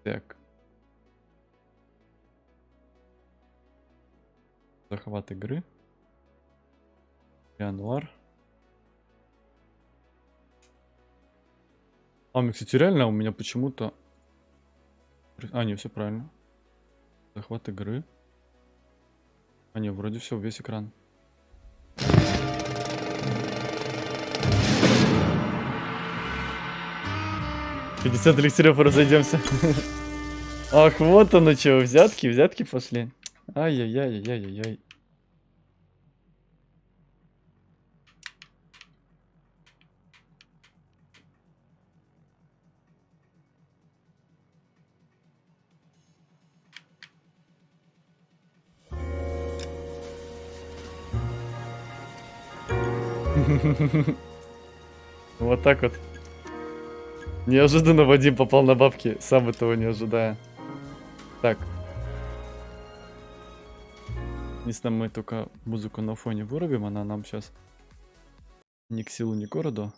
Так. Захват игры. Январь. А, кстати, реально у меня почему-то... А, не, все правильно. Захват игры. А, не, вроде все, весь экран. «50 эликсиров, разойдемся». Ах, вот оно что, взятки пошли. Ай-яй-яй-яй-яй-яй. Вот так вот. Неожиданно Вадим попал на бабки, сам этого не ожидая. Так. Если мы только музыку на фоне вырубим, она нам сейчас ни к силу, ни к городу.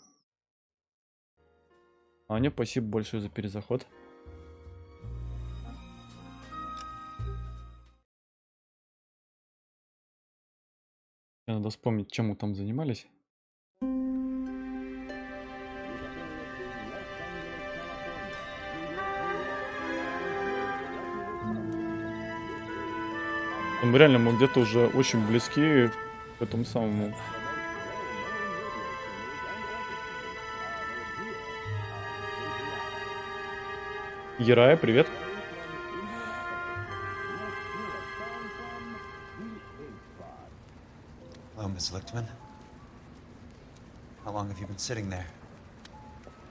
Аня, спасибо большое за перезаход. Надо вспомнить, чем мы там занимались. Там реально мы где-то уже очень близки к этому самому. Ерая, привет. Hello, Miss Lichtman. How long have you been sitting there?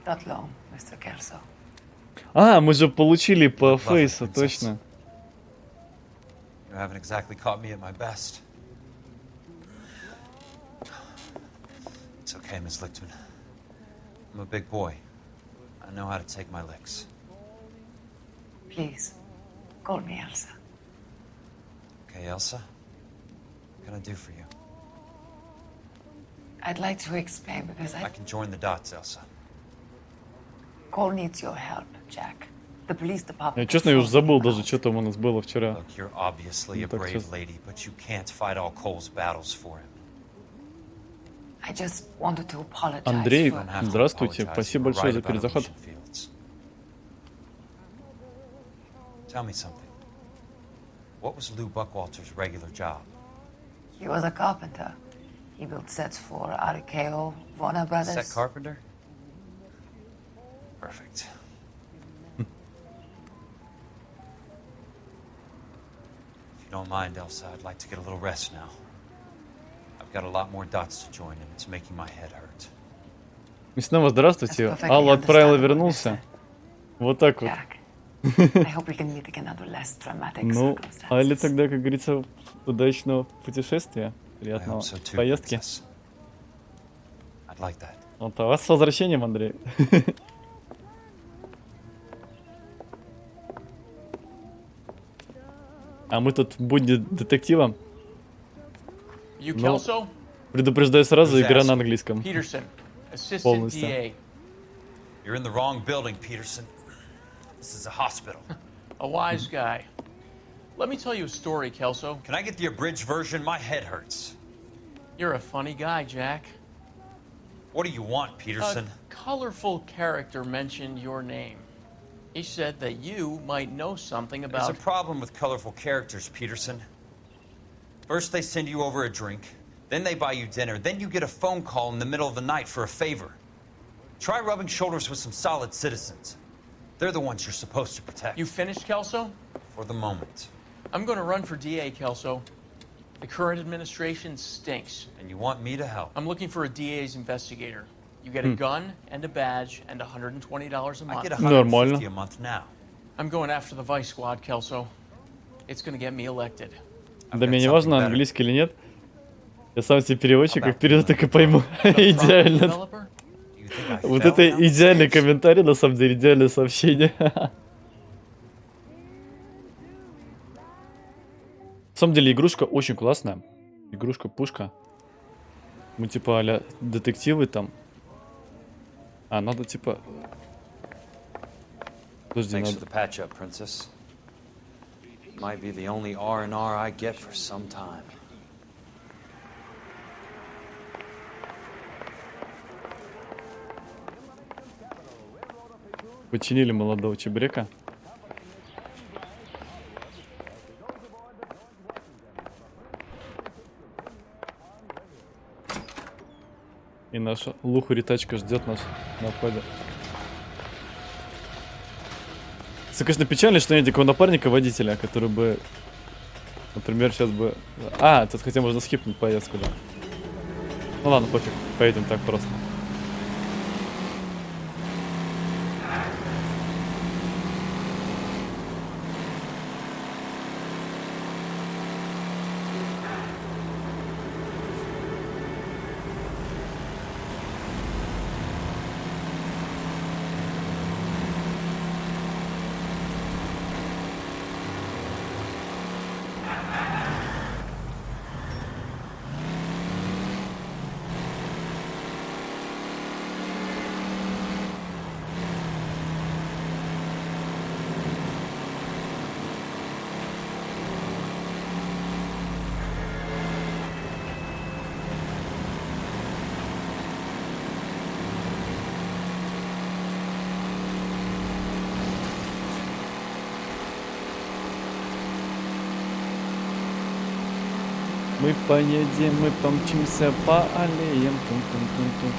Not long, Mr. Kelso. А, мы же получили по фейсу, точно. You haven't exactly caught me at my best. It's okay, Miss Lichtman. I'm a big boy. I know how to take my licks. Please, call me Elsa. Okay, Elsa? What can I do for you? I'd like to explain because I can join the dots, Elsa. Cole needs your help, Jack. The police department. Я честно, я уже забыл даже, что там у нас было вчера. Look, you're obviously a brave lady, but you can't fight all Cole's battles for him. I just wanted to apologize. Андрей, for... здравствуйте, спасибо большое за перезаход. Tell me something. What was Lou Buckwalter's regular job? He was a carpenter. He built sets for RKO, Warner Brothers. Set carpenter? Perfect. If you don't mind, Elsa, I'd like to get a little rest now. I've got a lot more dots to join, and it's making my head hurt. И снова здравствуйте. Алла отправила, вернулся. Вот так вот. Ну, Алле тогда, как говорится, удачного путешествия. Приятного поездки. Вот, а вас с возвращением, Андрей. А мы тут будни детектива. Но, предупреждаю сразу, игра на английском. Полностью. You're in the wrong building, Peterson. This is a hospital. A wise guy. Let me tell you a story, Kelso. Can I get the abridged version? My head hurts. You're a funny guy, Jack. What do you want, Peterson? A colorful character mentioned your name. He said that you might know something about... There's a problem with colorful characters, Peterson. First they send you over a drink, then they buy you dinner, then you get a phone call in the middle of the night for a favor. Try rubbing shoulders with some solid citizens. They're the ones you're supposed to protect. You finished, Kelso? For the moment. I'm going to run for DA, Kelso. The current administration stinks. And you want me to help? I'm looking for a DA's investigator. You get a gun and a badge and $120 a month. I get $150 a month now. I'm going after the Vice Squad, Kelso. It's going to get me elected. Да мне не важно, английский или нет. Я сам себе переводчик, как вперед, так и пойму. Идеально. Вот это идеальный комментарий, на самом деле, идеальное сообщение. На самом деле, игрушка очень классная. Игрушка-пушка. Мы типа а-ля детективы там. А, надо типа... Подожди, Thanks for надо... the patch up, princess. Might be the only R&R I get for some time. Починили молодого чебрека. И наша лухари-тачка ждет нас на входе. Это, конечно, печально, что нет никакого напарника-водителя, который бы, например, сейчас бы... А, тут хотя можно скипнуть поездку, да. Ну ладно, пофиг, поедем так просто. Мы поедем, мы помчимся по аллеям. Тун-тун-тун-тун.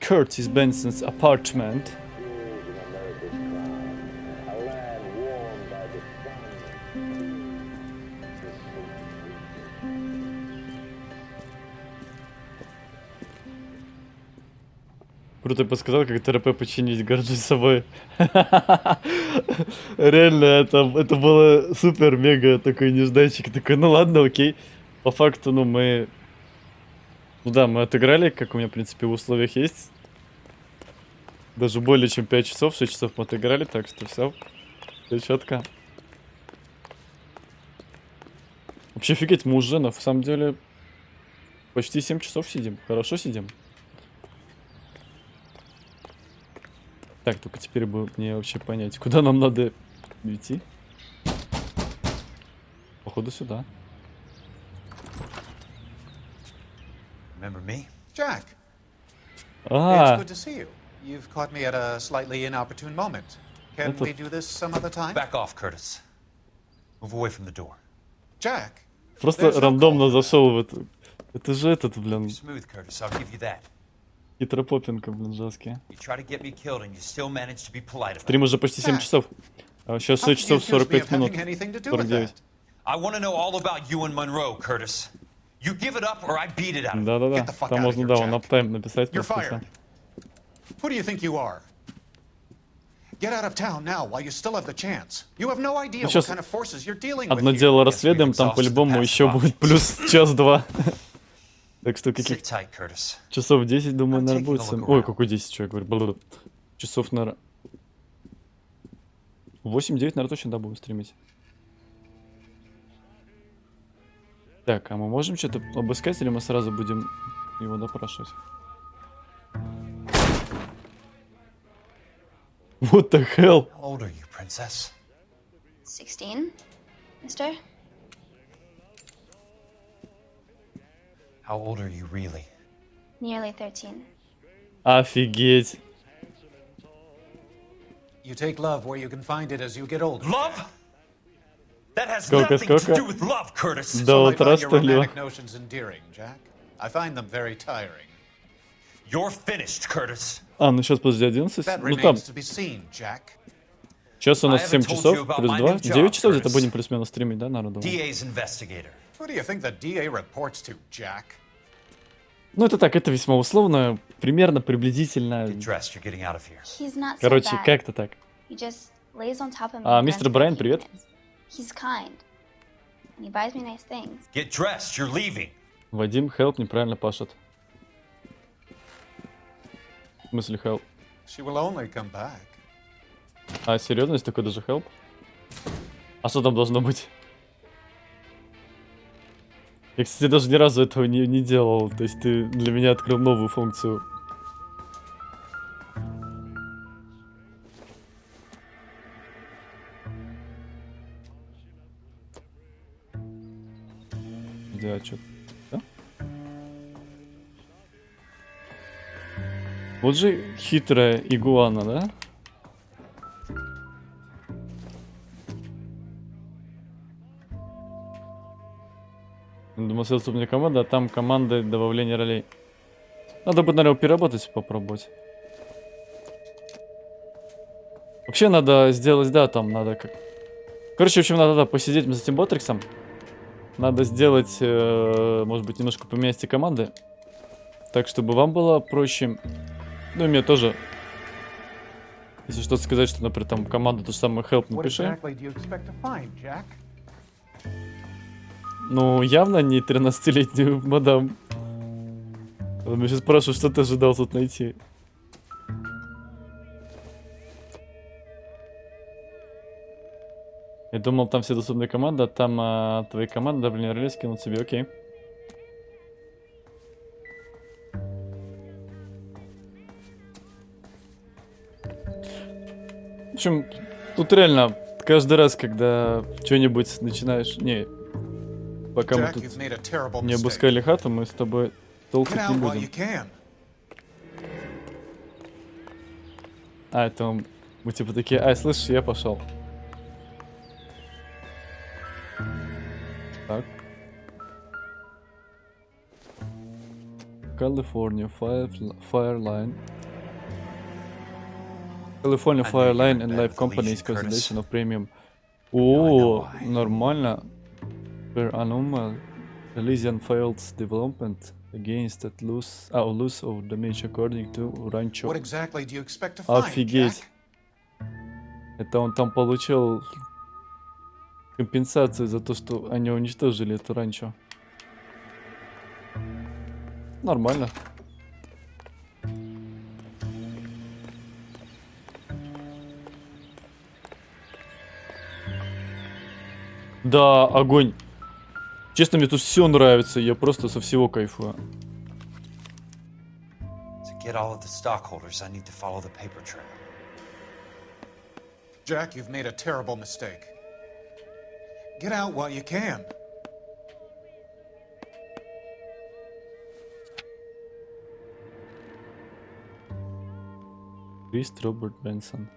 Curtis Benson's apartment. Круто подсказал, как ТРП починить, горжусь собой. Реально, это было супер-мега такой нежданчик. Такой, ну ладно, окей. По факту, ну мы... Ну да, мы отыграли, как у меня, в принципе, в условиях есть. Даже более чем 5 часов, 6 часов мы отыграли, так что все четко. Вообще офигеть, мы уже на самом деле почти 7 часов сидим. Хорошо сидим. Так, только теперь бы мне вообще понять, куда нам надо идти. Походу сюда. Remember me? Jack, it's А, good to see you. You've caught me at a slightly inopportune moment. Can we do this some other time? Back off, Curtis. Move away from the door. Jack, просто рандомно зашел в эту. Это же этот, блин, Smooth, Curtis. I'll give you that. хитропопинка, блин, жесткие. You try to get me killed, and you still manage to be polite about it. Стрим уже почти 7 часов. А сейчас how 6 can you часов accuse me 45 of минут. having anything to do with 49. that? I want to know all about you and Monroe, Curtis. You give it up, or I beat it out of you. Да-да-да. Get the fuck Там out of можно, here, да, Jack. он аптайм написать. You're просто fired. всё. Who do you think you are? Get out of town now while you still have the chance. You have no idea what сейчас kind of forces you're dealing with Одно here. дело расследуем, там по-любому еще будет плюс час-два. Так что Sit каких tight, Curtis. часов 10, думаю, I'm наверное, taking будет. a look Ой, around. какой 10, что я говорю. Бла-бла-бла. Часов, наверное... 8-9, наверное, точно, да, будем стримить. Так, а мы можем что-то обыскать, или мы сразу будем его допрашивать? What the hell? How old are you, princess? 16, mister? How old are you really? Nearly 13. Офигеть. You take love where you can find it as you get older. Love? That has Сколько, nothing to сколько? do with love, Curtis. До Some might утра, find your что ли? romantic notions endearing, Jack. I find them very tiring. You're finished, Curtis. А, ну сейчас, подожди, 11? That Ну там, remains to be seen, Jack. сейчас у I нас haven't 7 told you часов, about плюс my 2. new job, 9 часов где-то Curtis. будем плюс-минус стримить, да, наверное, думаю? DA's investigator. Who do you think the DA reports to, Jack? Ну это так, это весьма условно, примерно, приблизительно. Get dressed, you're getting out of here. He's not so Короче, bad. как-то так. He just lays on top of me. А, and мистер grunts for a Брайан, few привет. minutes. He's kind. And he buys me nice things. Get dressed, you're leaving. Вадим, хелп неправильно пашет. В смысле хелп? She will only come back. А, серьезно, есть такой даже хелп? А что там должно быть? Я, кстати, даже ни разу этого не делал. То есть ты для меня открыл новую функцию. Да, что? Да? Вот же хитрая игуана, да? Думал, ссылка у меня команда, а там команда добавления ролей. Надо бы, наверное, переработать, попробовать. Вообще надо сделать, да, там надо как... Короче, в общем, надо, да, посидеть с этим Ботриксом. Надо сделать, может быть, немножко поменять эти команды. Так, чтобы вам было проще. Ну и мне тоже. Если что-то сказать, что, например, там команду то же самое help напиши. Ну, явно не 13-летнюю мадам. Он меня сейчас спрашивает, что ты ожидал тут найти. Я думал, там все доступные команды, а там твои команды, блин, релиз скинут себе, окей. В общем, тут реально, каждый раз, когда что-нибудь начинаешь... Не, пока мы тут не обыскали хату, мы с тобой толкать не будем. А, это мы типа такие, ай, слышишь, я пошел. Так. California Fireline. California Fireline and Life Company's consolidation of premium. О, нормально. Per annum, Elysian failed development against that loss of damage according to Rancho. Офигеть. Это он там получил компенсацию за то, что они уничтожили эту ранчо. Нормально. Да, огонь. Честно, мне тут все нравится, я просто со всего кайфую. Jack, you've made a terrible mistake. Get out while you can. Крис Роберт Бенсон.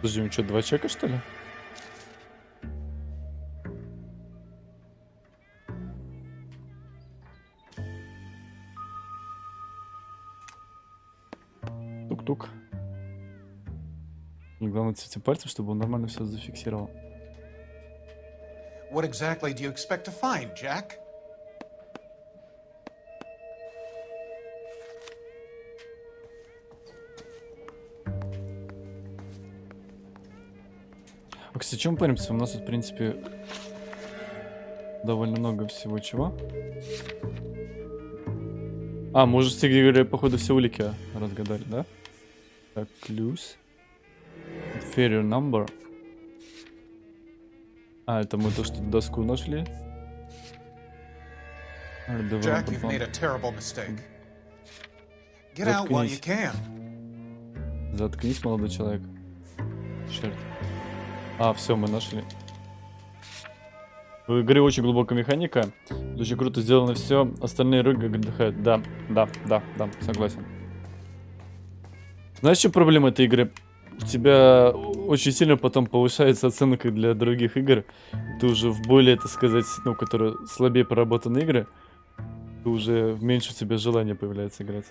Подожди, у что, 2 чека, что ли? Тук-тук. И главное, цветите пальцем, чтобы он нормально все зафиксировал. What exactly do you expect to find, Jack? А, кстати, чем паримся? У нас тут, в принципе, довольно много всего чего. А, мы уже, говоря, походу, все улики разгадали, да? Так, clues. Inferior number. А, это мы то, что доску нашли. Jack, you've made a terrible mistake. Get out while you can. Заткнись, молодой человек. Черт. А, все, мы нашли. В игре очень глубокая механика. Очень круто сделано все. Остальные рыги отдыхают. Да, согласен. Знаешь, что проблема этой игры? У тебя очень сильно потом повышается оценка для других игр. Ты уже в более, так сказать, ну, которые слабее проработанные игры, ты уже меньше у тебя желания появляется играть.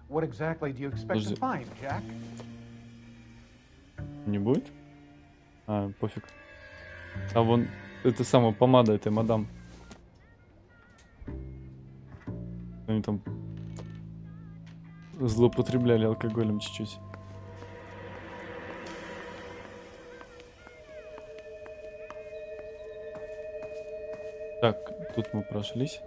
What exactly do you expect to find, Jack? Не будет? А, пофиг. А вон, это самая помада этой мадам. Они там злоупотребляли алкоголем чуть-чуть. Так, тут мы прошлись.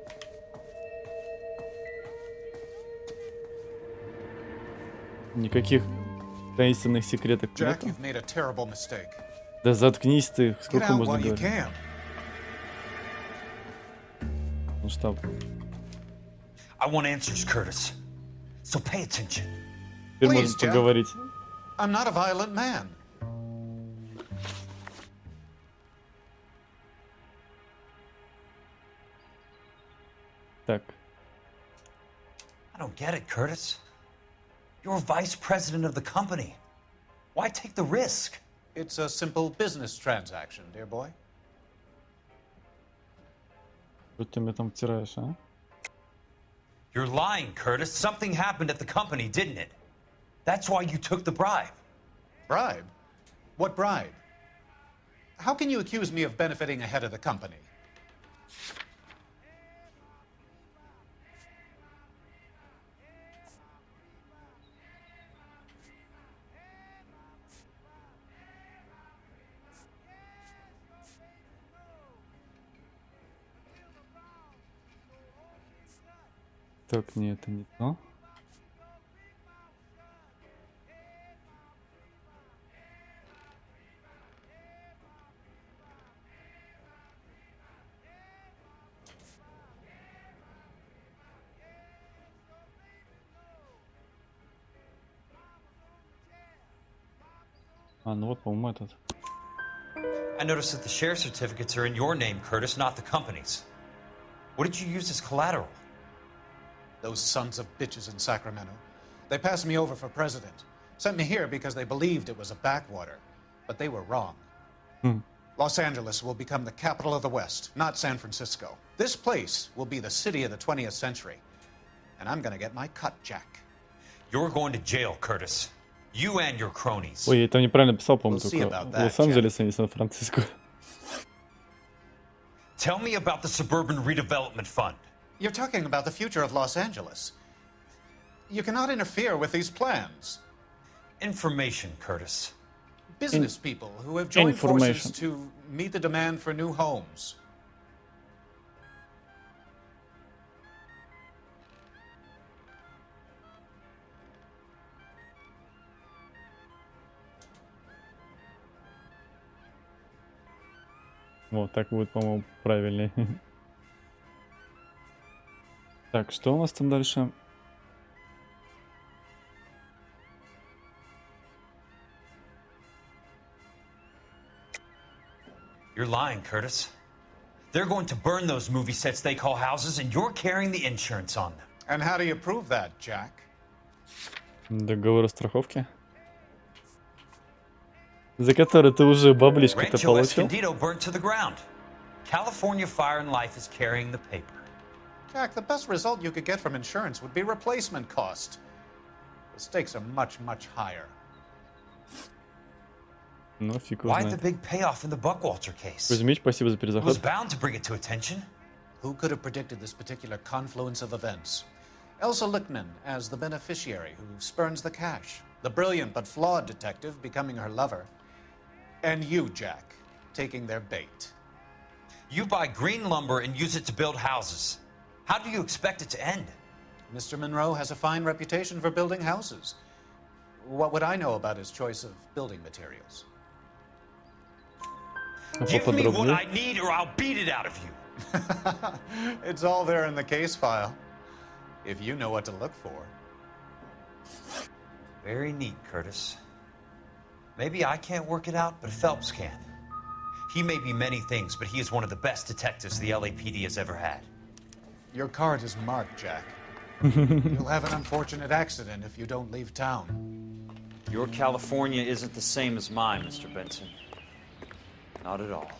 Никаких таинственных секретов Jack, нету. you've made a terrible mistake. Да заткнись ты, Get сколько out можно while you говорить? can. Ну что? I want answers, Curtis. So pay attention. Теперь Please, можно Jack. поговорить. I'm not a violent man. Так. I don't get it, Curtis. You're vice president of the company. Why take the risk? It's a simple business transaction, dear boy. Что ты мне там втираешь, а? You're lying, Curtis. Something happened at the company, didn't it? That's why you took the bribe. Bribe? What bribe? How can you accuse me of benefiting ahead of the company? Так, нет, это не то. А, ну вот, по-моему, этот. I noticed that the share certificates are in your name, Curtis, not the company's. What did you use as collateral? Those sons of bitches in Sacramento. They passed me over for president. Sent me here because they believed it was a backwater. But they were wrong. Los Angeles will become the capital of the West, not San Francisco. This place will be the city of the 20th century. And I'm gonna get my cut, Jack. You're going to jail, Curtis. You and your cronies. Ой, я там неправильно писал, по-моему, We'll see только about that, Лос-Анджелес, а не Сан-Франциско. Tell me about the Suburban Redevelopment Fund. You're talking about the future of Los Angeles. You cannot interfere with these plans. Information, Curtis. Business people who have joined forces Information. to meet the demand for new homes. Вот, так будет, по-моему, правильнее. Так, что у нас там дальше? You're lying, Curtis. They're going to burn those movie sets they call houses, and you're carrying the insurance on them. And how do you prove that, Jack? Договор о страховке. За который ты уже баблишко-то Rancho получил? Escondido burnt to the ground. California Fire and Life is carrying the paper. Jack, the best result you could get from insurance would be replacement cost. The stakes are much, much higher. Ну, фиг его Why the знает. big payoff in the Buckwalter case? Кузьмич, спасибо за It was перезаход. bound to bring it to attention. Who could have predicted this particular confluence of events? Elsa Lichtman as the beneficiary who spurns the cash. The brilliant but flawed detective becoming her lover. And you, Jack, taking their bait. You buy green lumber and use it to build houses. How do you expect it to end? Mr. Monroe has a fine reputation for building houses. What would I know about his choice of building materials? А Give me what поподробнее? I need or I'll beat it out of you. It's all there in the case file, if you know what to look for. Very neat, Curtis. Maybe I can't work it out, but Phelps can. He may be many things, but he is one of the best detectives the LAPD has ever had. Your card is marked, Jack. You'll have an unfortunate accident if you don't leave town. Your California isn't the same as mine, Mr. Benson. Not at all.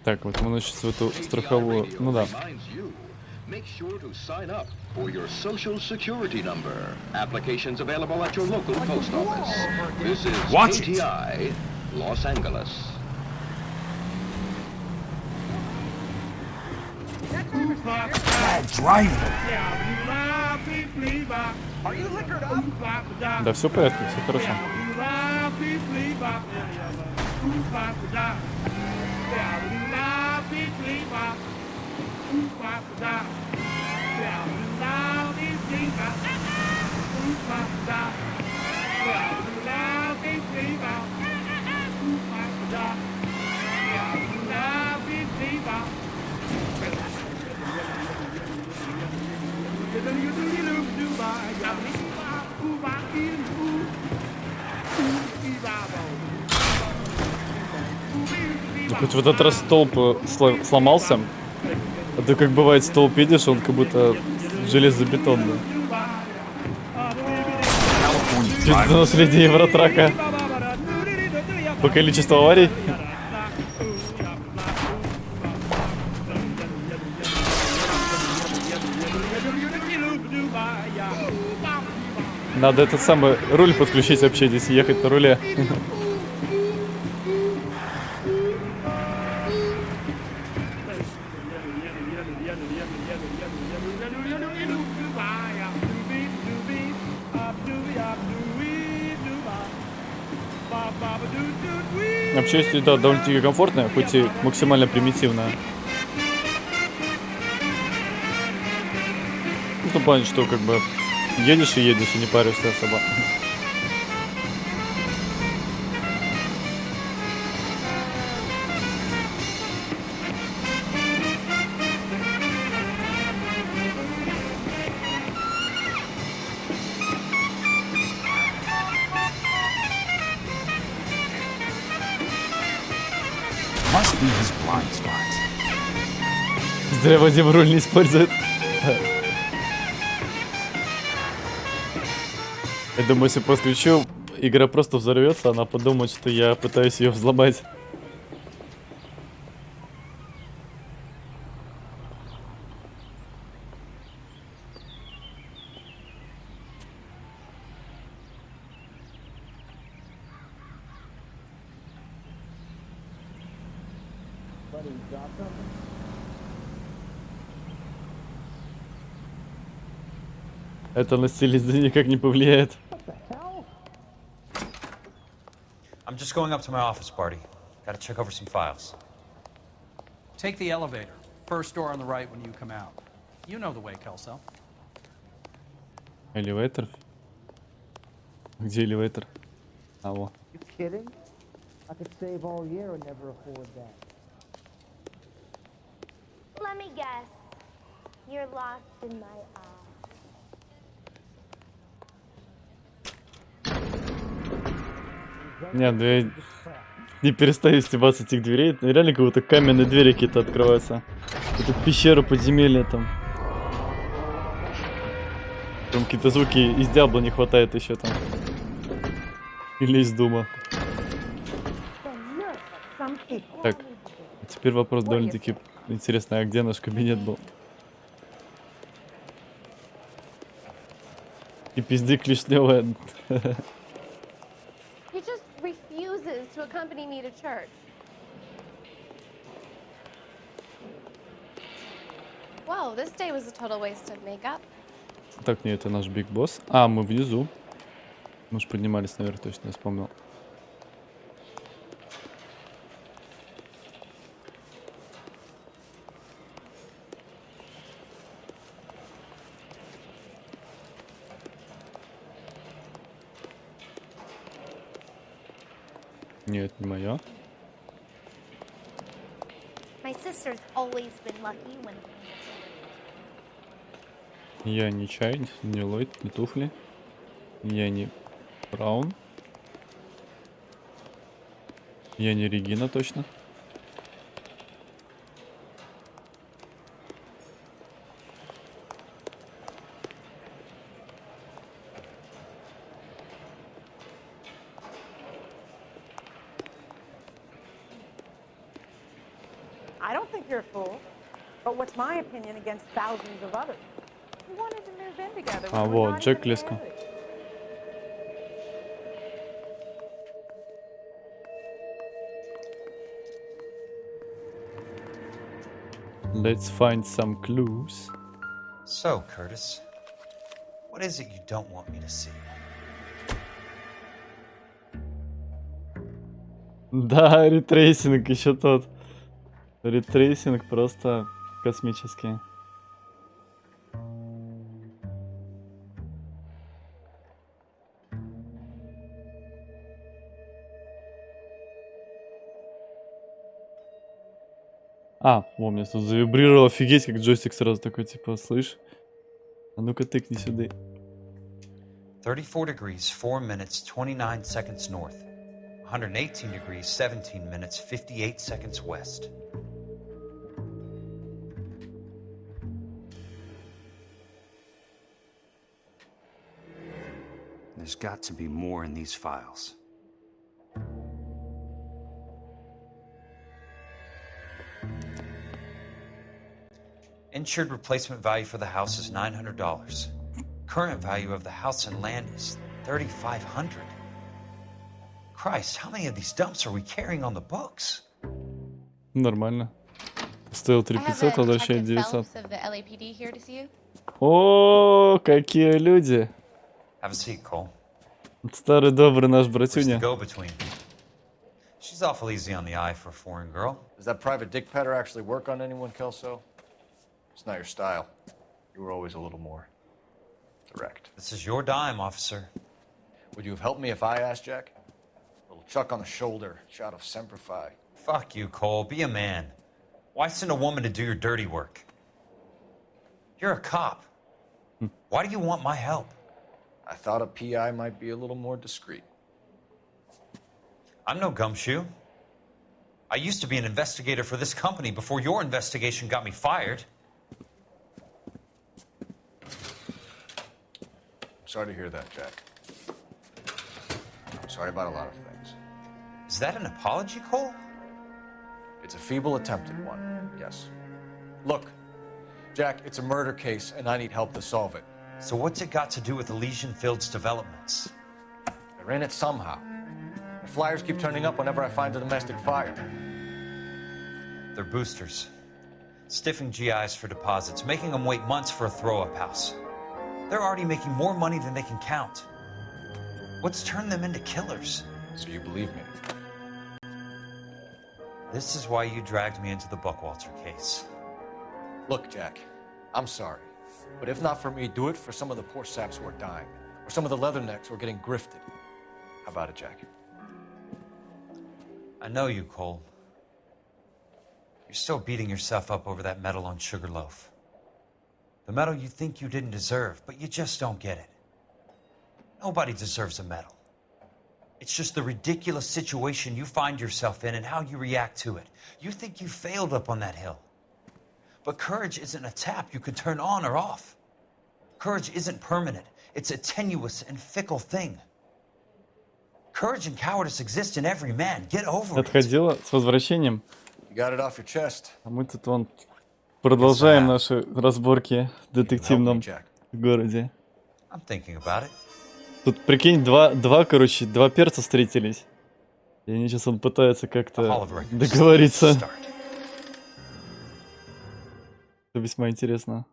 Так, вот мы сейчас в эту страховую... Ну да. Make sure to sign up for your social security number. Applications available at your local post office. This is Watch it. KTI, Los Angeles. Да, все в порядке, все хорошо. Ну, хоть в этот раз столб сломался. А то как бывает, столб видишь, он как будто железобетонный. Чисто наследие Евротрака. По количеству аварий. Надо этот самый руль подключить вообще, здесь ехать на руле. Вообще, если да, довольно-таки комфортная, хоть и максимально примитивная. Ну, в том плане, что как бы едешь и не паришься особо. Зря Вадим руль не использует. Я думаю, если подключу, игра просто взорвется, она подумает, что я пытаюсь ее взломать. Это на стилизацию никак не повлияет. I'm just going up to my office, Barty. Gotta check over some files. Take the elevator. First door on the right when you come out. You know the way, Kelso. Элеватор? Где элеватор? А, во. You kidding? I could save all year and never afford that. Let me guess. You're lost in my eyes. Нет, да я не перестаю стебаться этих дверей. Реально как будто каменные двери какие-то открываются. Это пещера, подземелье там. Там какие-то звуки из Диабло не хватает еще там. Или из Дума. Так, теперь вопрос довольно-таки интересный. А где наш кабинет был? И пизды клешневая. He just refuses to accompany me to church. Whoa, this day was a total waste of makeup. Так, нет, это наш Биг Босс. А, мы внизу. Мы же поднимались наверх, точно, я вспомнил. Нет, не моя. My sister's always been lucky when... Я не чай, не Ллойд, не туфли. Я не Браун. Я не Регина точно. I don't think you're a fool. But what's my opinion against thousands of others? We wanted to move in together. А, вот, Джек Леско. Let's find some clues. So, Curtis, what is it you don't want me to see? Да, ретрейсинг еще тот. Ретрейсинг просто космический. Во, мне тут завибрировал, офигеть, как джойстик сразу такой, типа, слышь? А ну-ка тыкни сюда. 34 degrees, 4 minutes, 29 seconds north. 118 degrees, 17 minutes, 58 seconds west. There's got to be more in these files. Insured replacement value for the house is $900. Current value of the house and land is $3,500. Christ, how many of these dumps are we carrying on the books? Нормально. Стоил I have 3500, a возвращает Detective 900. Phelps of the LAPD here to see you. О, какие люди. Have a seat, Cole. Старый добрый наш Where's the братюня. go-between? She's awful easy on the eye for a foreign girl. Does that private dick petter actually work on anyone, Kelso? It's not your style. You were always a little more direct. This is your dime, officer. Would you have helped me if I asked, Jack? A little chuck on the shoulder, shot of Semper Fi. Fuck you, Cole. Be a man. Why send a woman to do your dirty work? You're a cop. Why do you want my help? I thought a PI might be a little more discreet. I'm no gumshoe. I used to be an investigator for this company before your investigation got me fired. Sorry to hear that, Jack. I'm sorry about a lot of things. Is that an apology, Cole? It's a feeble attempt at one, yes. Look, Jack, it's a murder case, and I need help to solve it. So what's it got to do with Elysian Fields developments? They're in it somehow. The flyers keep turning up whenever I find a domestic fire. They're boosters. Stiffing GIs for deposits, making them wait months for a throw-up house. They're already making more money than they can count. What's turned them into killers? So you believe me? This is why you dragged me into the Buckwalter case. Look, Jack, I'm sorry. But if not for me, do it for some of the poor saps who are dying. Or some of the leathernecks who are getting grifted. How about it, Jack? I know you, Cole. You're still beating yourself up over that medal on Sugarloaf. The medal you think you didn't deserve, but you just don't get it. Nobody deserves a medal. It's just the ridiculous situation you find yourself in and how you react to it. You think you failed up on that hill. But courage isn't a tap you can turn on or off. Courage isn't permanent. It's a tenuous and fickle thing. Courage and cowardice exist in every man. Get over it. Отходила с возвращением. You got it off your chest. А мы тут вон продолжаем наши разборки в детективном городе. I'm thinking about it. Тут, прикинь, два перца встретились. И они сейчас он пытается как-то договориться. Это весьма интересно.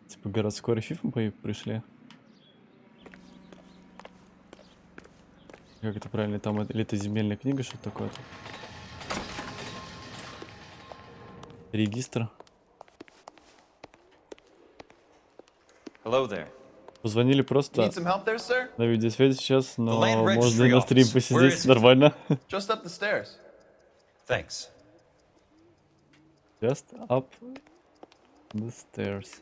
Типа городской архив мы пришли. Как это правильно? Там или это земельная книга, что такое-то? Регистр. Hello there. Позвонили просто Need some help there, sir? на видеосвязи сейчас, но land можно и registry на стрим office. посидеть Where is it? нормально. Just up the stairs. Thanks. Just up the stairs.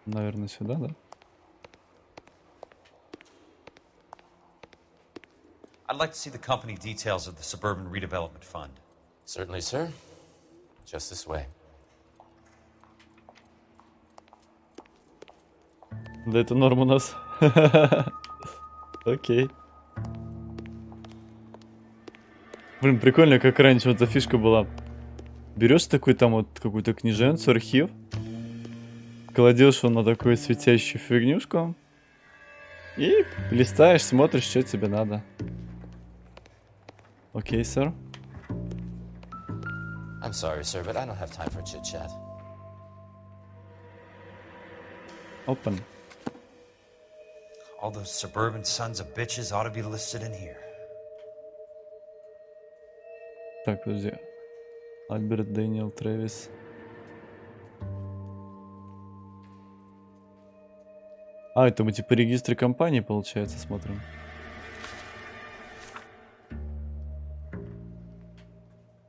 Наверное, сюда, да? I'd like to see the company details of the Suburban Redevelopment Fund. Certainly, sir. Just this way. Да это норм у нас. Окей. Блин, прикольно, как раньше вот эта фишка была. Берешь такой там вот какую-то книженцу, архив, Кладешь его на такую светящую фигнюшку. И листаешь, смотришь, что тебе надо. Окей, сэр. I'm sorry, sir, but I don't have time for chit-chat. Open. All those suburban sons of bitches ought to be listed in here. Так, подожди. Альберт, Дэниел, Трэвис. А, это мы типа регистры компании, получается, смотрим.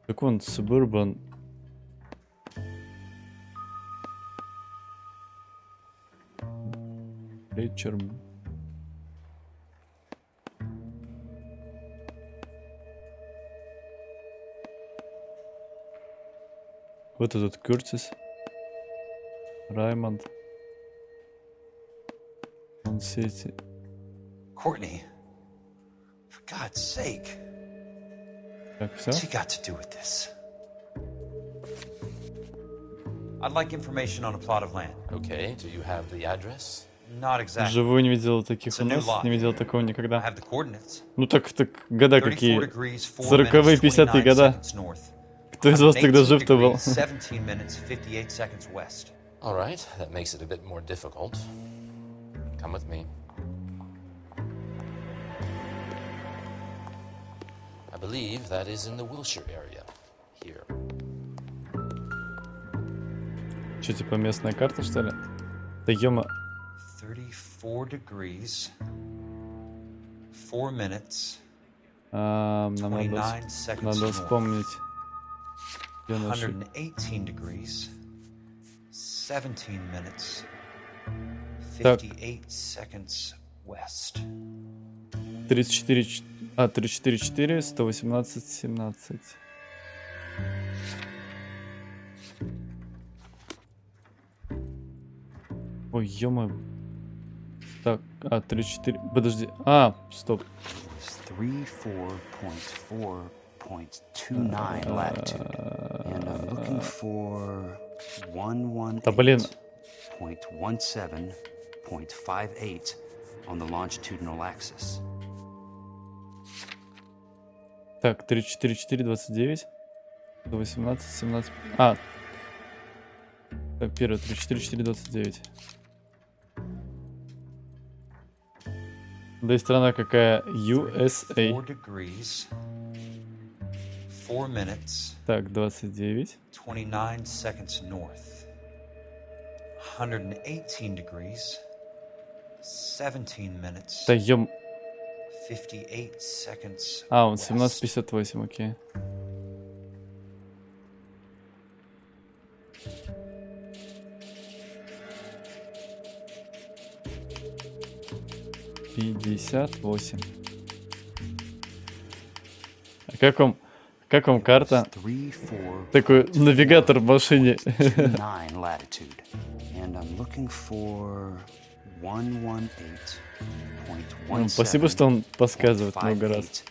Так он, Suburban. Вечер. Вот этот Куртис. Раймонд. Он сети. Courtney, for God's sake. Так, все? What's he got to do with this? I'd like information on a plot of land. Okay, do you have the address? Not exactly. Вживую не видел таких у нас, не видел такого никогда. Ну так года какие? 40-е, 50-е года. Кто из вас тогда жив-то был? 17 minutes, 58 seconds west. All right, that makes it a bit more difficult. Come with me. I believe that is in the Wilshire area. Here. Что, типа местная карта, что ли? Да ё-мо. 34 degrees, 4 minutes, Нам 29 seconds надо north. вспомнить. Где наши? 118 degrees, 17 minutes, Так. 58 seconds west. 34-4, 118-17. Ой, ё-моё. Так, 34. Подожди. Стоп. 34.4.29 latitude. And I'm looking for Да блин. 118.58 on the longitudinal axis. Так, 3-4-4, 29. 118, 17. Так, первый, 3-4-4, 29. Да и страна какая? USA. 4 degrees, 4 minutes, Так, 29. 29 seconds north. 118 degrees, 17 minutes, Да ем. 58 seconds Он west. 17:58, окей. «58». А как вам карта? Такой навигатор в машине. Спасибо, что он подсказывает много раз.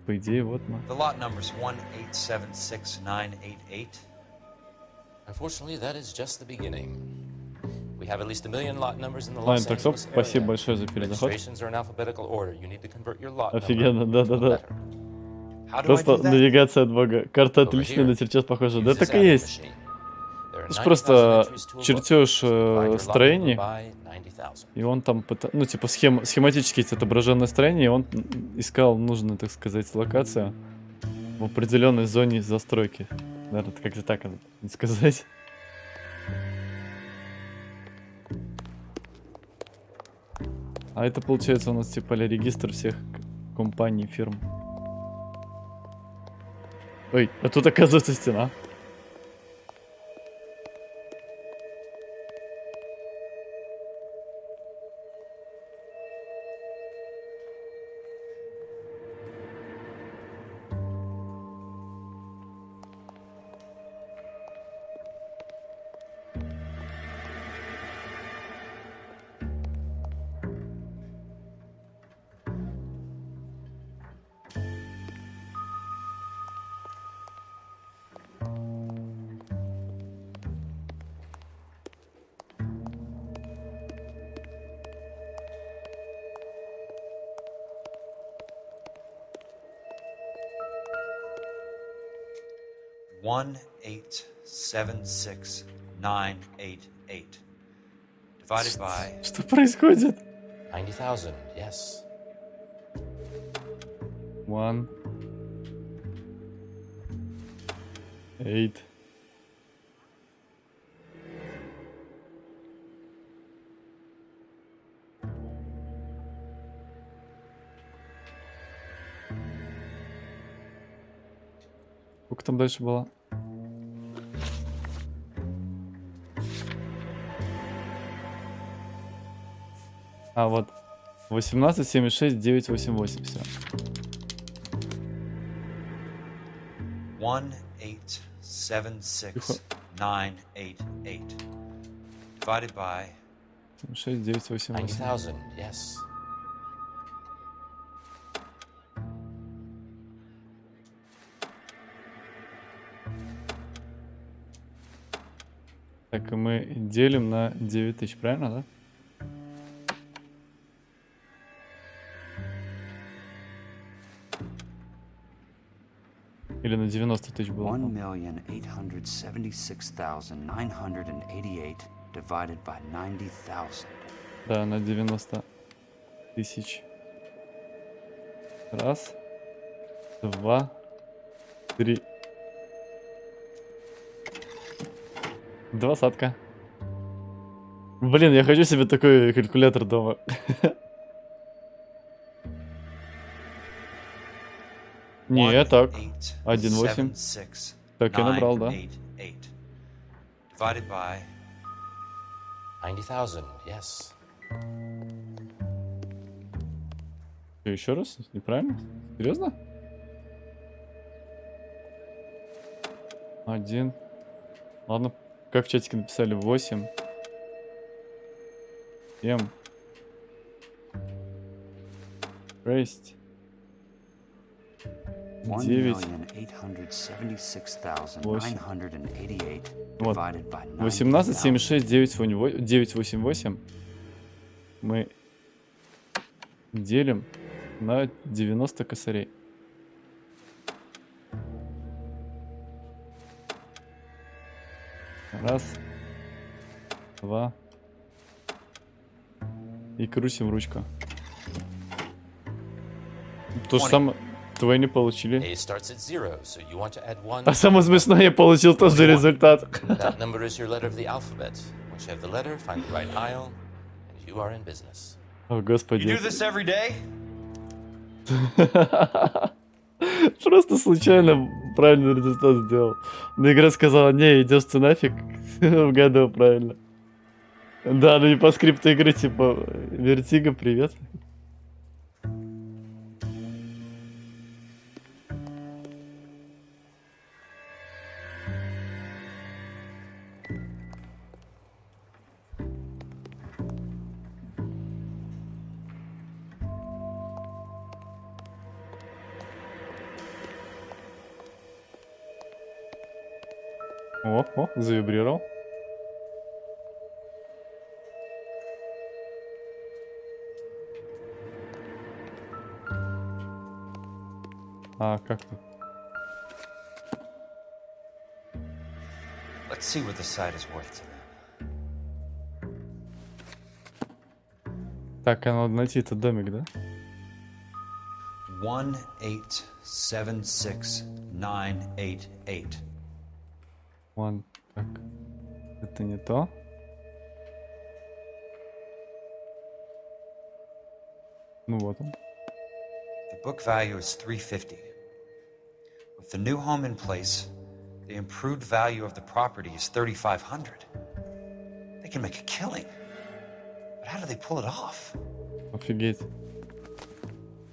По идее, вот мы. The lot number's 1876988. Unfortunately, that is just the beginning. We have at least 1 million lot numbers in the Ладно, Los так, стоп, Angeles спасибо area. большое за перезаход. Registrations are in alphabetical order. You need to convert your lot Офигенно, number to a да-да-да. letter. Просто навигация от бога. Карта отличная, на чертеж похожа. Да так и есть. Это ж просто чертеж строений. И он там, ну типа схематически отображенное строение, и он искал нужную, так сказать, локацию в определенной зоне застройки. Наверное, как-то так надо сказать. А это получается у нас типа регистр всех компаний, фирм. Ой, а тут оказывается стена. 1876988 divided by. Что происходит? 90,000, yes. 1, 8. Сколько там дальше было? А, вот. 18, 76, 988, все. 1876988 divided by. 76, 988. 90,000, yes. Так, и мы делим на 9000, правильно, да? Или на 90 тысяч было? 1,876,988 divided by 90,000. Да, на 90 тысяч. Раз, два, три. Двадцатка. Блин, я хочу себе такой калькулятор дома. Не, так. 1,8. Так, я набрал, да. 90,000, yes. Еще раз? Неправильно? Серьезно? 1. Ладно. Как в чатике написали? 8. 7. 6. 9. 1,876,988 Вот. divided by 18, 76, 988 мы делим на 90 косарей. Раз, два. И крутим ручку. То же самое. Твои не получили. A starts at 0, so you want to add 1. А самое смешное, я получил тот же результат. That number is your letter of the alphabet. Once you have the letter, find the right aisle, and you are in business. О, господи. You do this every day? Просто случайно правильный результат сделал. Но игра сказала: не, идешь ты нафиг. Угадал правильно. Да, ну и по скрипту игры типа: Вертиго, привет. О, завибрировал. А как тут? Let's see what the site is worth to them. Так, а надо найти этот домик, да? 1,876,988. Вон, так. Это не то. Ну вот он. The book value is $350. With the new home in place, the improved value of the property is $3,500. They can make a killing. But how do they pull it off? Офигеть.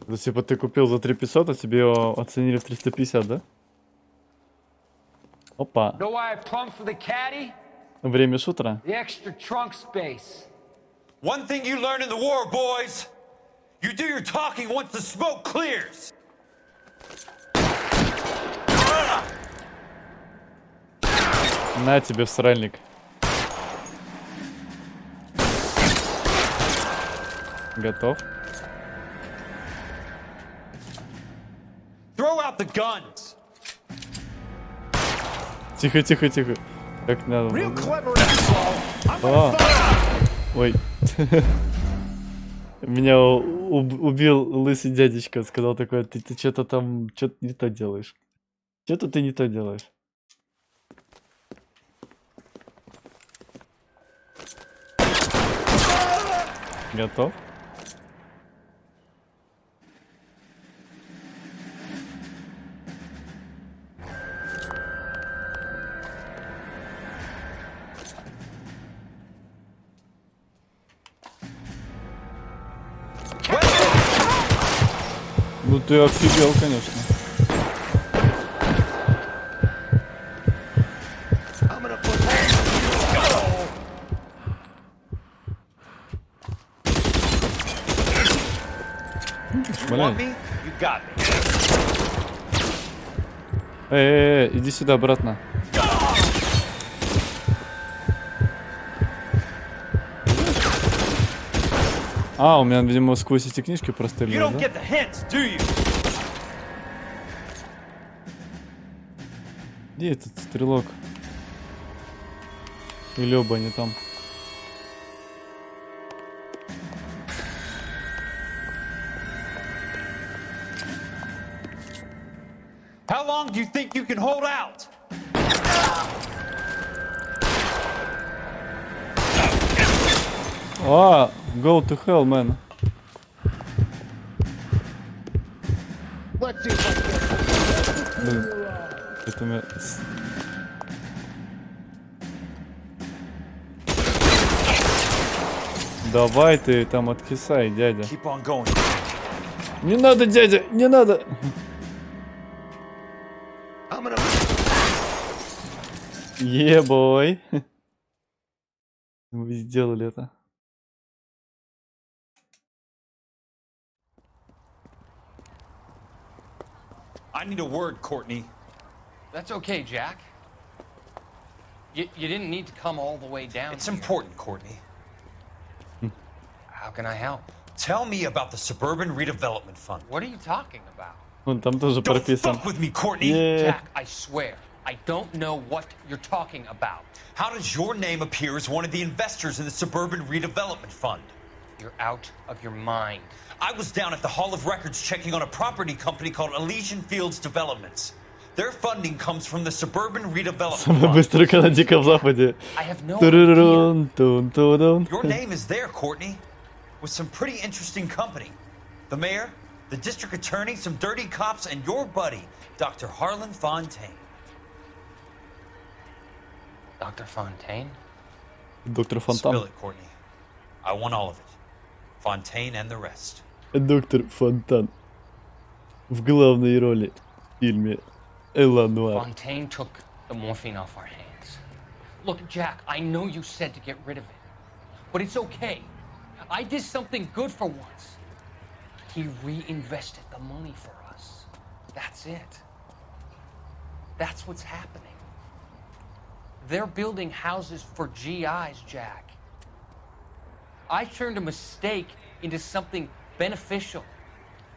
То есть, типа, ты купил за 3500, а тебе его оценили в 350, да? Опа. Know why I plumbed for the caddy? Время шутера. The extra trunk space. One thing you learn in the war, boys. You do your talking once the smoke clears. На тебе, всральник. Готов. Throw out the guns. Тихо, тихо, тихо. Как надо. Real clever and slow. I'm А. gonna fire. Ой. Меня убил лысый дядечка. Сказал такое, ты что-то там, что-то не то делаешь. Что-то ты не то делаешь. Готов? Ну ты офигел, конечно. Блин. Эй, иди сюда, обратно. А, у меня, видимо, сквозь эти книжки прострелило, да? Где этот стрелок? Или оба они там? How long do you think you can hold out? А, go to hell, man. Блин, это у меня... Давай ты там откисай, дядя. Не надо, дядя, не надо. Ебой. Вы сделали это. I need a word, Courtney. That's okay, Jack. You didn't need to come all the way down. It's important, Courtney. How can I help? Tell me about the Suburban Redevelopment Fund. What are you talking about? Вон там тоже Don't прописан. fuck with me, Courtney. Jack, I swear, I don't know what you're talking about. How does your name appear as one of the investors in the Suburban Redevelopment Fund? You're out of your mind. I was down at the Hall of Records checking on a property company called Elysian Fields Developments. Their funding comes from the Suburban Redevelopment Самая Fund. быстрая на Диком Западе. I have no Турурун, тун, тудун. Your name is there, Courtney, with some pretty interesting company. The mayor, the district attorney, some dirty cops, and your buddy, Dr. Harlan Fontaine. Dr. Fontaine? Доктор Spill Фонтан. it, Courtney. I want all of it. Fontaine and the rest. Доктор Фонтан. В главной роли в фильме Эла Нуар. Fontaine took the morphine off our hands. Look, Jack, I know you said to get rid of it, but it's okay. I did something good for once. He reinvested the money for us. That's it. That's what's happening. They're building houses for GIs, Jack. I turned a mistake into something beneficial.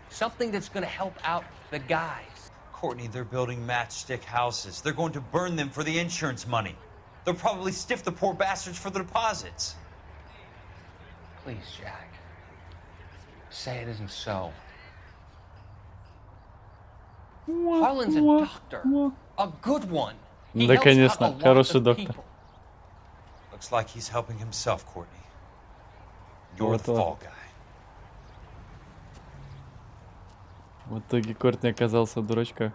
Something that's going to help out the guys. Courtney, they're building matchstick houses. They're going to burn them for the insurance money. They'll probably stiff the poor bastards for the deposits. Please, Jack. Say it isn't so. Harlan's a doctor. A good one. He Да, helps out a конечно, lot хороший of доктор. people. Looks like he's helping himself, Courtney. You're Вот the вот. fall guy. В итоге Кортни оказался в дурачках.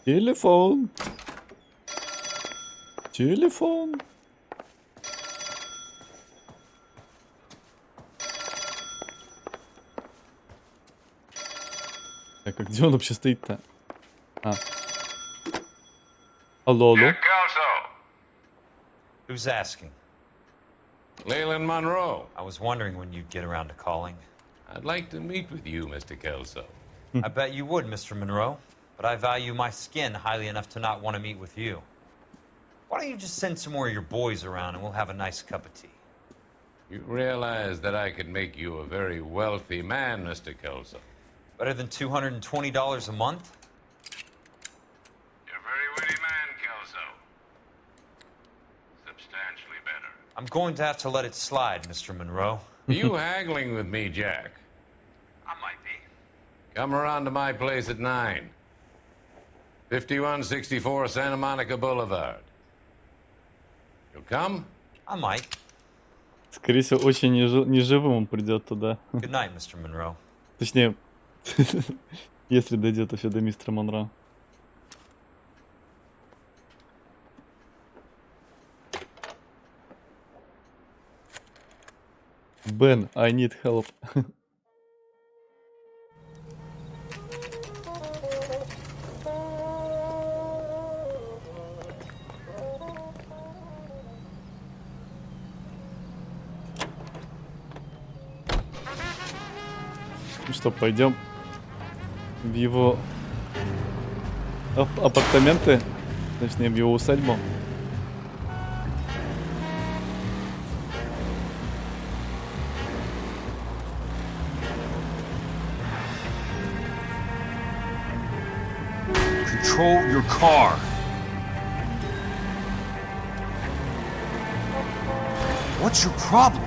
Телефон. Телефон. Так, а где он вообще стоит-то? А. Алло, алло. Who's asking? Leland Monroe. I was wondering when you'd get around to calling. I'd like to meet with you, Mr. Kelso. I bet you would, Mr. Monroe. but I value my skin highly enough to not want to meet with you. Why don't you just send some more of your boys around and we'll have a nice cup of tea? You realize that I could make you a very wealthy man, Mr. Kelso. Better than $220 a month? You're a very witty man, Kelso. Substantially better. I'm going to have to let it slide, Mr. Monroe. Are you haggling with me, Jack? I might be. Come around to my place at 9. 5164 Santa Monica Boulevard. You'll come? I might. Скорее всего, очень неживым он придет туда. Good night, Mr. Monroe. Точнее, если дойдет еще до мистера Монро. Ben, I need help. Ну что, пойдем в его апартаменты, точнее в его усадьбу. Control your car. What's your problem?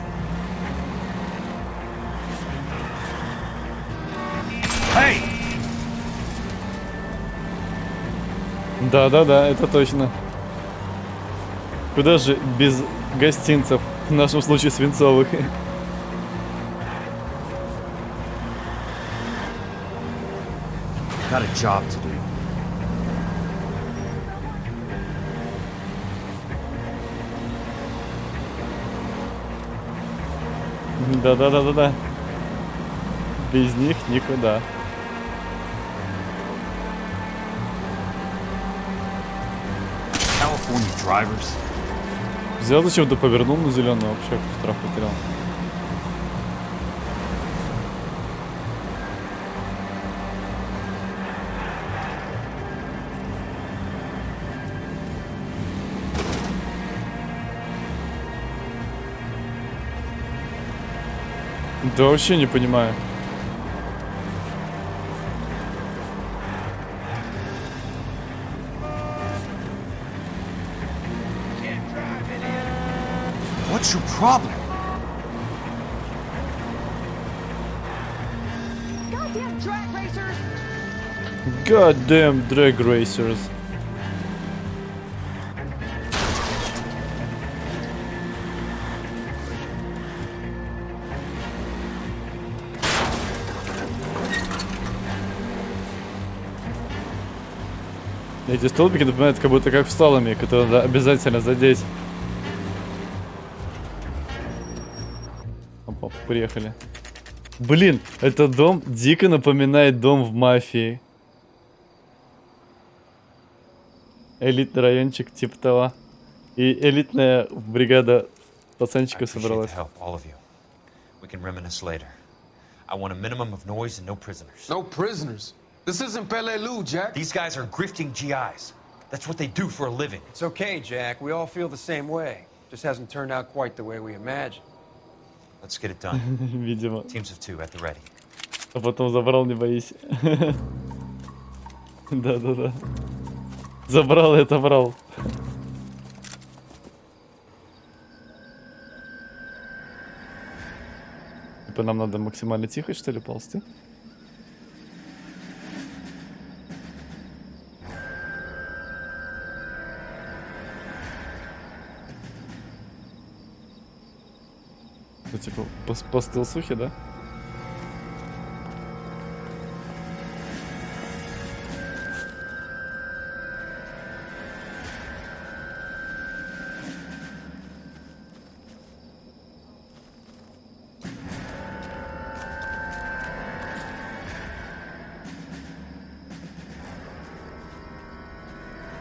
Hey! Да-да-да, это точно. Куда же без гостинцев, в нашем случае свинцовых. Got a job to do. Да-да-да-да-да. Без них никуда. California drivers. Взял зачем-то повернул на зеленый, вообще штраф потерял. Да вообще не понимаю. What's your problem? Goddamn drag racers! Goddamn drag racers. Эти столбики напоминают как будто как в слаломе, которые надо обязательно задеть. Опа, приехали. Блин, этот дом дико напоминает дом в «Мафии». Элитный райончик типа того. И элитная бригада пацанчиков собралась. No prisoners. This isn't Pelelu, Jack. These guys are grifting GIs. That's what they do for a living. It's okay, Jack. We all feel the same way. Just hasn't turned out quite the way we imagined. Let's get it done. Видимо. Teams of 2 at the ready. А потом забрал, не боись. Да-да-да. Забрал и отобрал. Типа нам надо максимально тихо, что ли, ползти? Ну, типа, по стелсухе, да?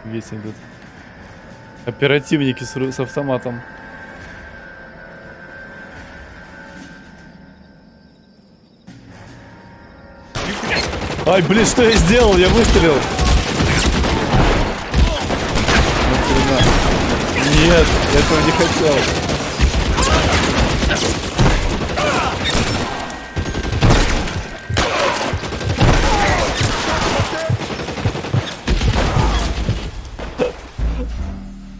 Весь идут. Оперативники с автоматом. Ай, блин, что я сделал? Я выстрелил. Нет, я этого не хотел.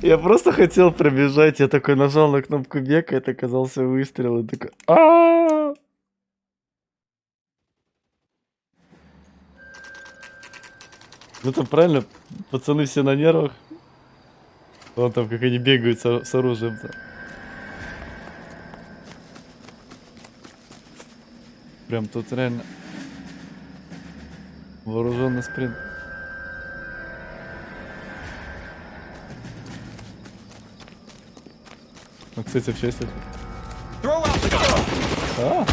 Я просто хотел пробежать, я такой нажал на кнопку бега, это оказался выстрел, и такой а-а-а! Ну там правильно, пацаны все на нервах. Вон там как они бегают с оружием-то. Прям тут реально вооруженный спринт. Ну, кстати, вообще есть это. А?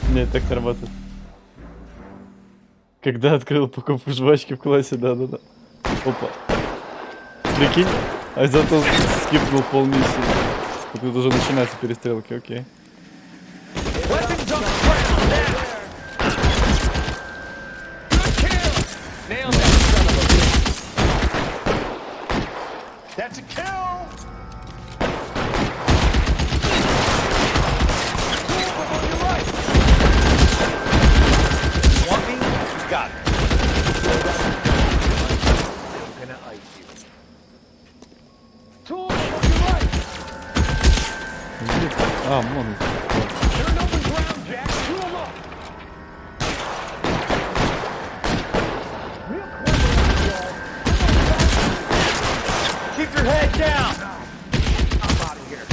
Нет, так не работает. Когда открыл покупку жвачки в классе, да-да-да. Опа. Прикинь, а зато скипнул полмиссии. Тут уже начинаются перестрелки, окей. That's a kill! Want me? You got it. I'm gonna ice you. Tool on your right! А, можно. You're in open ground, Jack. Tool them up! Real clever, keep your head down! I'm out of here.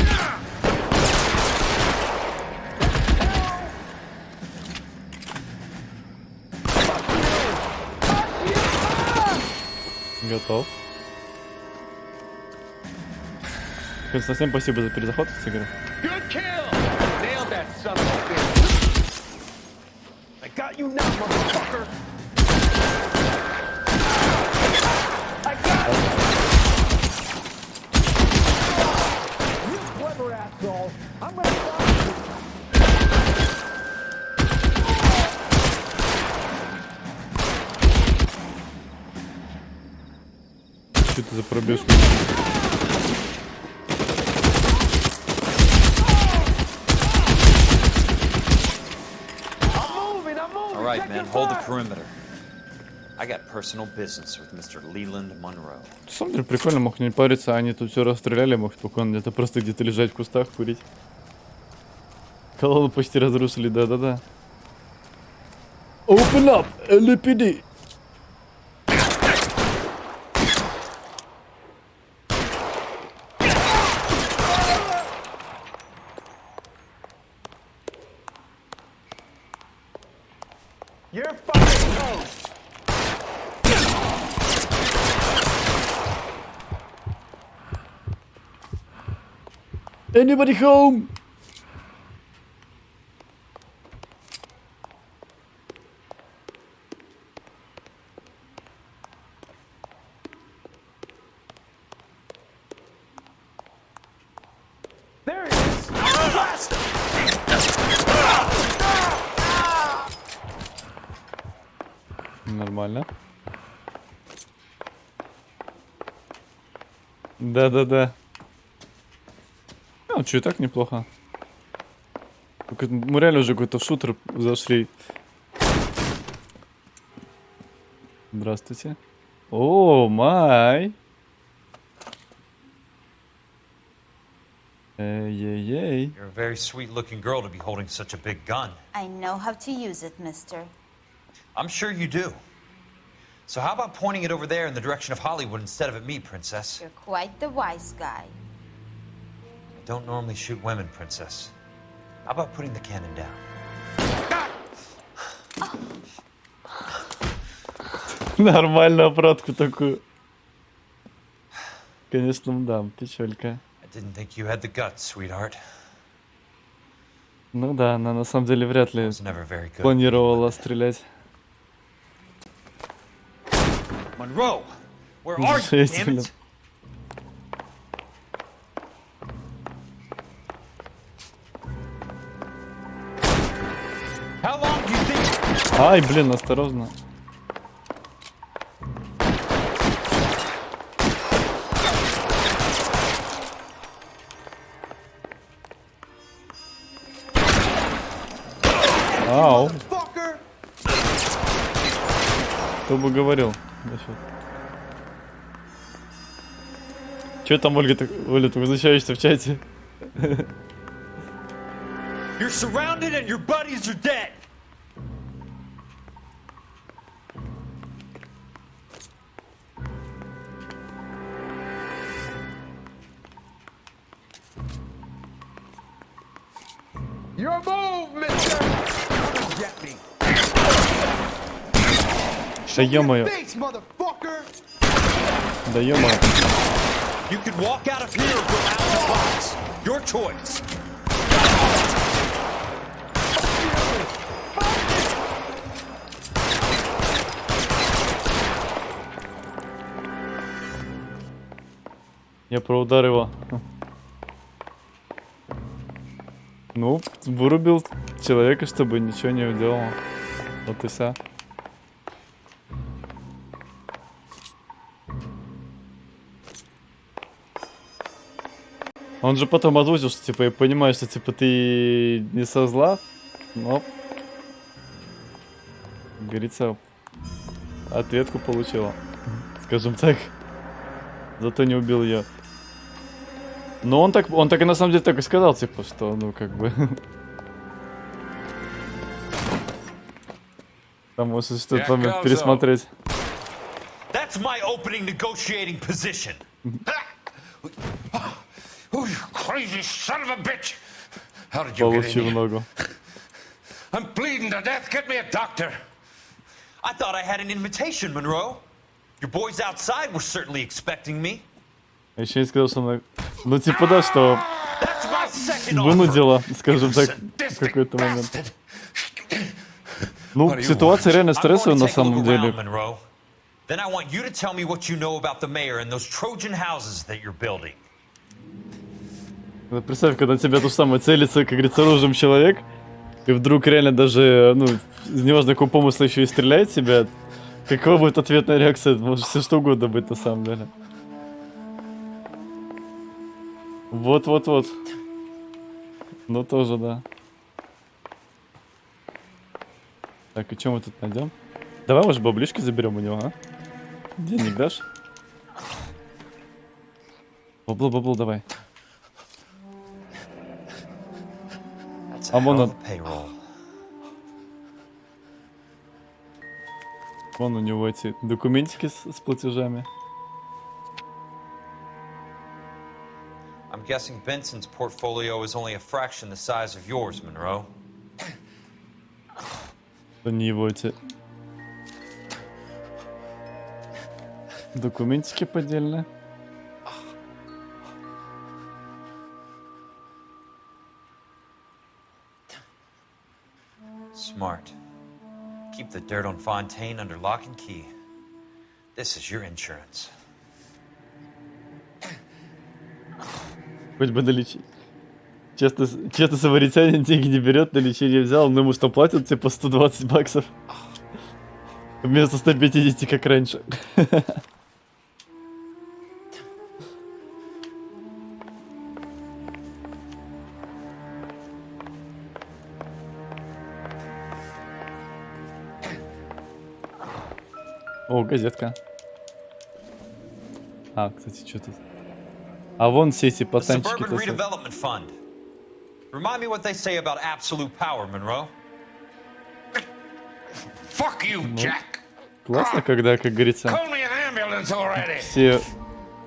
Готов. Совсем спасибо за перезаход с игры. Good kill! Nailed that son of a bitch! I got you now, motherfucker! I got you! You clever asshole! I'm gonna stop you! Что это за пробежка? All right, man, hold the perimeter. I got personal business with Mr. Leland Monroe. На самом деле прикольно, мог не париться, они тут все расстреляли, мог спокойно где-то просто где-то лежать в кустах, курить. Колонну почти разрушили, да-да-да. Open up, LAPD! You're fucking toast! Anybody home? There he is! Blast him! Нормально. Да-да-да. Ну, что и так неплохо. Только мы реально уже какой-то в шутер зашли. Здравствуйте. О, май. Эй-ей-ей. You're a very sweet-looking girl to be holding such a big gun. I know how to use it, mister. I'm sure you do. So how about pointing it over there in the direction of Hollywood instead of at me, princess? You're quite the wise guy. I don't normally shoot women, princess. How about putting the cannon down? Нормальную обратку такую. Конечно, да, печалька. I didn't think you had the guts, sweetheart. Ну да, она на самом деле вряд ли планировала стрелять. Monroe, where are you, damn it? How long do you think? Ай, блин, осторожно. Ау. Кто бы говорил насчет. Че там, Оля, ты возмущаешься в чате? You're surrounded and your buddies are dead. Your move, mister! Get me. Да ё-моё. Да ё-моё. You can walk out of here or go out the box. Your choice. Я проударив его. Ну, вырубил человека, чтобы ничего не уделал. Вот и вся. Он же потом озвучил, что типа я понимаю, что типа ты не со зла, но, как говорится, ответку получила, скажем так. Зато не убил ее. Но он так и на самом деле так и сказал, типа, что, ну, как бы... Там может что-то момент пересмотреть. That's my opening negotiating position. Oh, you crazy son of a bitch! How did you get Получи in в here? ногу. I'm bleeding to death. Get me a doctor. I thought I had an invitation, Monroe. Your boys outside were certainly expecting me. Еще не сказал, что она... Ну, типа, да, что... Вынудила, скажем так, в какой-то момент. Ну, ситуация реально стрессовая на самом деле. Then I want you to tell me what you know about the mayor and those Trojan houses that you're building. Представь, когда тебя тут самое целится, как говорится, оружием человек, и вдруг реально даже, ну, неважно какого помысла еще и стреляет в тебя, какова будет ответная реакция? Может все что угодно быть на самом деле. Вот. Ну тоже, да. Так, и что мы тут найдем? Давай, может, баблишки заберем у него, а? Денег дашь? Бабло, давай. А вон он. Вон у него эти документики с платежами. I'm guessing Benson's portfolio is only a fraction the size of yours, Monroe. Это не его эти документики поддельные. Smart. Keep the dirt on Fontaine under lock and key. This is your insurance. Хоть бы долечить. Честно, самаритянин деньги не берет, на лечение взял, но ему что платят, типа 120 баксов. Вместо 150, как раньше. О, газетка. А, кстати, что тут? А вон все эти пацанчики. Redevelopment Fund. Remind me what they say about absolute power, Monroe. Fuck you, Jack. Классно, когда, как говорится, Call me an ambulance already. все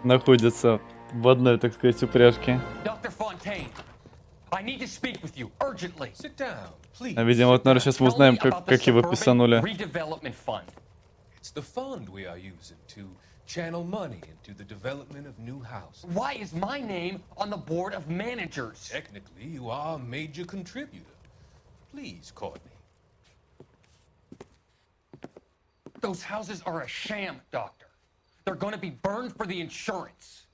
находятся в одной, так сказать, упряжке. Dr. Fontaine, I need to speak with you urgently. Sit down, please. А видимо, вот, наверное, сейчас мы узнаем, как его писанули. Redevelopment Fund. It's the fund we are using to channel money into the development of new houses. Why is my name on the board of managers? Technically, you are a major contributor. Please, Courtney. Those houses are a sham, Doctor. They're going to be burned for the insurance.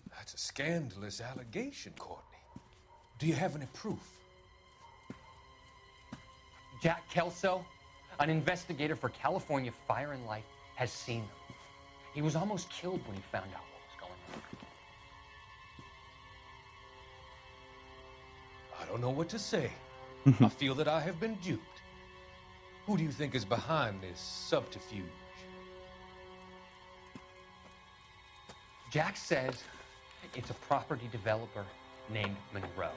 That's a scandalous allegation, Courtney. Do you have any proof? Jack Kelso, an investigator for California Fire and Life, has seen them. He was almost killed when he found out what was going on. I don't know what to say. I feel that I have been duped. Who do you think is behind this subterfuge? Jack says it's a property developer named Monroe.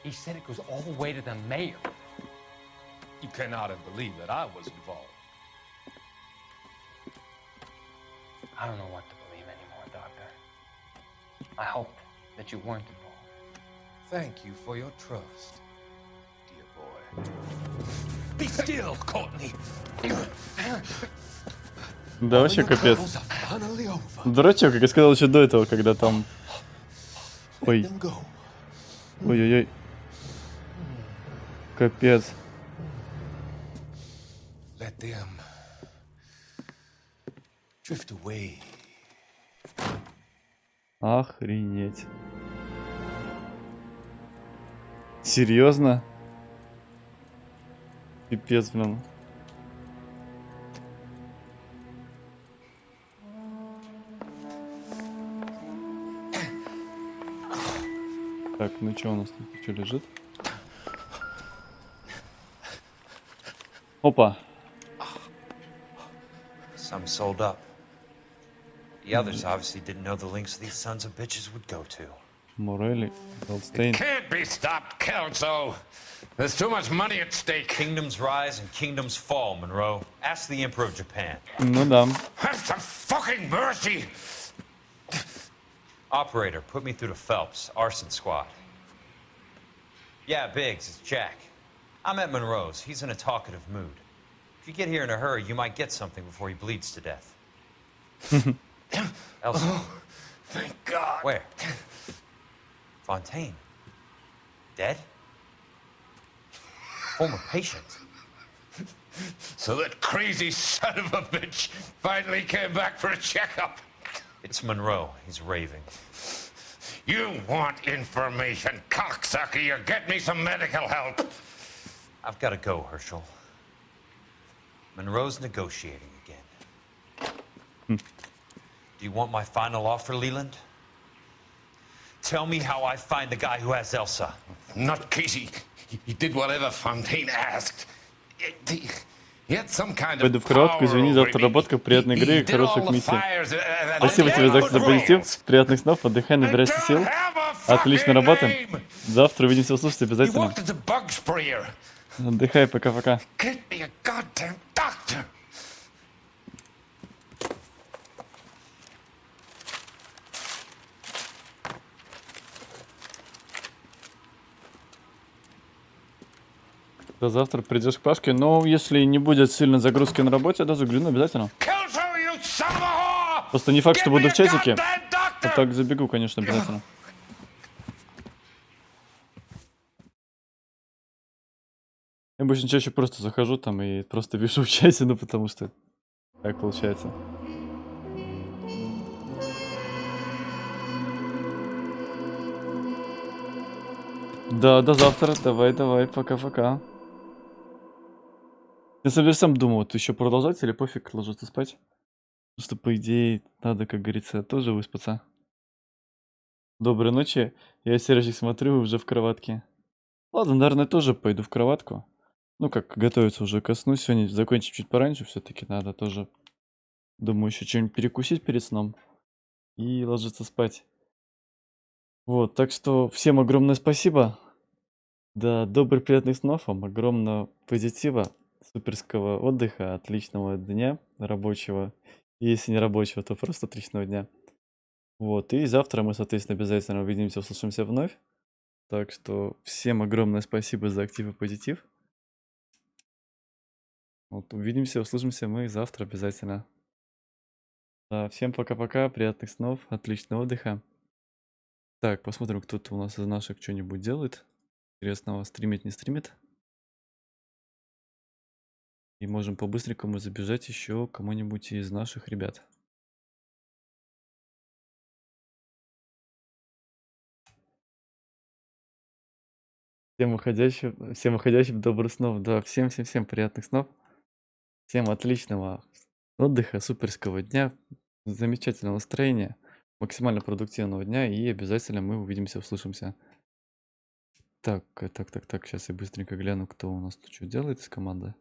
He said it goes all the way to the mayor. You cannot have believed that I was involved. I don't know what to believe anymore, Doctor. I hoped that you weren't involved. Thank you for your trust, dear boy. Be still, Courtney. Да, вообще капец. Дурачок, как я сказал еще до этого, когда там... Ой. Ой-ой-ой. Капец. Let them drift away. Охренеть. Серьезно? Пипец, блин. Так, ну что у нас тут еще лежит? Опа. Some sold up. The others obviously didn't know the links these sons of bitches would go to. Morelli, Goldstein. Can't be stopped, Kelso. There's too much money at stake. Kingdoms rise and kingdoms fall, Monroe. Ask the Emperor of Japan. Ну да. Have some fucking mercy. Operator, put me through to Phelps, arson squad. Yeah, Biggs, it's Jack. I'm at Monroe's. He's in a talkative mood. If you get here in a hurry, you might get something before he bleeds to death. Elsa. Oh, thank God. Where? Fontaine. Dead? Former patient. So that crazy son of a bitch finally came back for a checkup. It's Monroe. He's raving. You want information, cocksucker. You get me some medical help. I've got to go, Herschel. Monroe's negotiating again. Do you want my final offer, Leland? Tell me how I find the guy who has Elsa. Not Casey. He did whatever Fontaine asked. He had some kind of Пойду в кроватку, извини за отработку, приятной игры и хороших миссий. Спасибо тебе за позитив, приятных снов, отдыхай, набирайся сил. Отлично работаем. Завтра увидимся, услышимся обязательно. Отдыхай, пока-пока. До завтра придешь к Пашке, но если не будет сильной загрузки на работе, я загляну обязательно. Просто не факт, что буду в чатике. А так забегу, конечно, обязательно. Я обычно чаще просто захожу там и просто вижу в чате, ну потому что так получается. Да, до завтра. Давай, пока-пока. Я сам думал, вот еще продолжать или пофиг ложиться спать? Просто по идее надо, как говорится, тоже выспаться. Доброй ночи. Я сережек смотрю, уже в кроватке. Ладно, наверное, тоже пойду в кроватку. Ну как, готовиться уже ко сну. Сегодня закончим чуть пораньше. Все-таки надо тоже, думаю, еще что-нибудь перекусить перед сном. И ложиться спать. Вот, так что всем огромное спасибо. Да, добрых приятных снов вам. Огромного позитива. Суперского отдыха, отличного дня рабочего. И если не рабочего, то просто отличного дня. Вот, и завтра мы, соответственно, обязательно увидимся, услышимся вновь. Так что всем огромное спасибо за актив и позитив. Вот, увидимся, услышимся мы завтра обязательно. Да, всем пока-пока, приятных снов, отличного отдыха. Так, посмотрим, кто-то у нас из наших что-нибудь делает. Интересного, стримит, не стримит. И можем по-быстренькому забежать еще кому-нибудь из наших ребят. Всем уходящим добрых снов. Да, всем приятных снов. Всем отличного отдыха, суперского дня, замечательного настроения, максимально продуктивного дня, и обязательно мы увидимся, услышимся. Так, сейчас я быстренько гляну, кто у нас тут что делает из команды.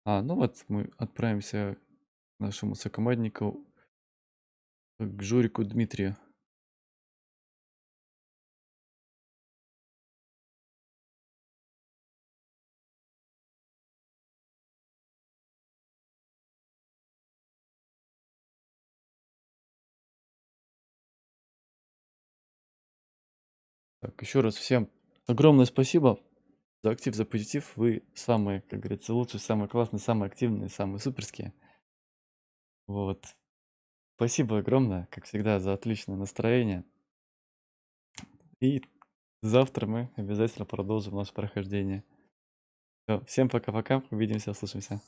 Ну вот мы отправимся к нашему сокоманднику, к Журику Дмитрию. Так, еще раз всем огромное спасибо за актив, за позитив. Вы самые, как говорится, лучшие, самые классные, самые активные, самые суперские. Вот. Спасибо огромное, как всегда, за отличное настроение. И завтра мы обязательно продолжим наше прохождение. Всё, всем пока-пока, увидимся, услышимся.